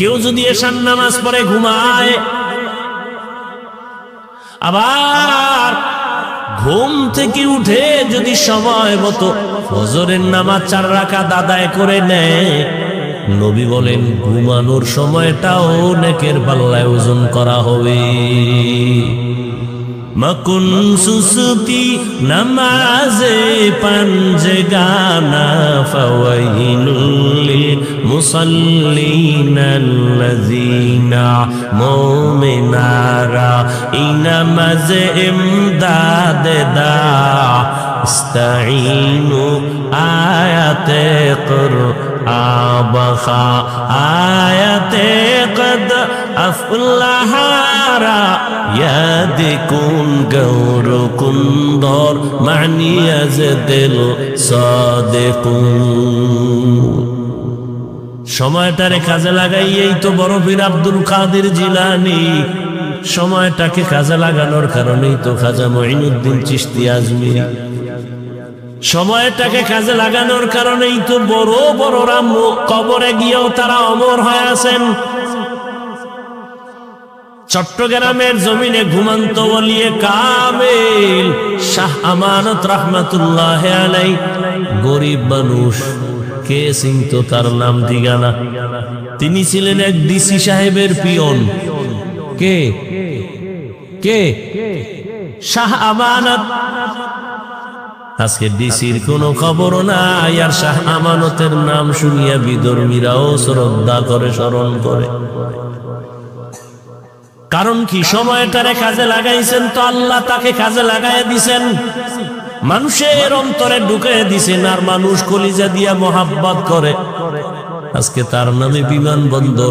কেউ যদি এশার নামাজ পড়ে ঘুমায়, আবার ঘুম থেকে উঠে যদি সময় মতো ফজরের নামাজ 4 রাকাত আদায় করে নেয়, নবী বলেন ঘুমানোর সময়টাও নেকের পাল্লায় ওজন করা হবে। মকুন সুসুতি নামাজে পাঞ্জগানা ফাওয়াইলুল মুসাল্লিনাল্লাযিনা মুমিনারা ইনামাজে ইমদাদ দা ইস্তাঈনু আয়াতে কুরআবখা আয়াতে কদ আফলাহারা ইয়াদিকুন গৌরকুন্দর মানিয়াজদিল সাদিকুন। সময়টারে কাজে লাগাইয়েই তো বড় পীর আব্দুল কাদের জিলানী, সময়টাকে কাজে লাগানোর কারণেই তো খাজা মুঈনুদ্দিন চিশতি আজমিরি, সময়টাকে কাজে লাগানোর কারণেই তো বড় বড়রা কবরে গিয়েও তারা অমর হয়ে আছেন। চট্টগ্রামের জমিনে ঘুমন্ত ওলিয়ে কামেল শাহ আমানত রাহমাতুল্লাহ আলাইহি, গরিব মানুষ, কে চিনতো তার নাম ঠিকানা? তিনি ছিলেন এক ডিসি সাহেবের পিয়ন। কে কে? শাহ আমানত। আজকে ডিসির কোনো খবর নাই, আর শাহ আমানতের নাম শুনিয়া বিধর্মীরাও শ্রদ্ধা করে, স্মরণ করে। কারণ কি? সময়টারে কাজে লাগাইছেন তো আল্লাহ তাকে কাজে লাগাইয়া দিছেন, মানুষের অন্তরে ঢুকে দিছেন, আর মানুষ কলিজা দিয়া মোহাব্বত করে। আজকে তার নামে বিমানবন্দর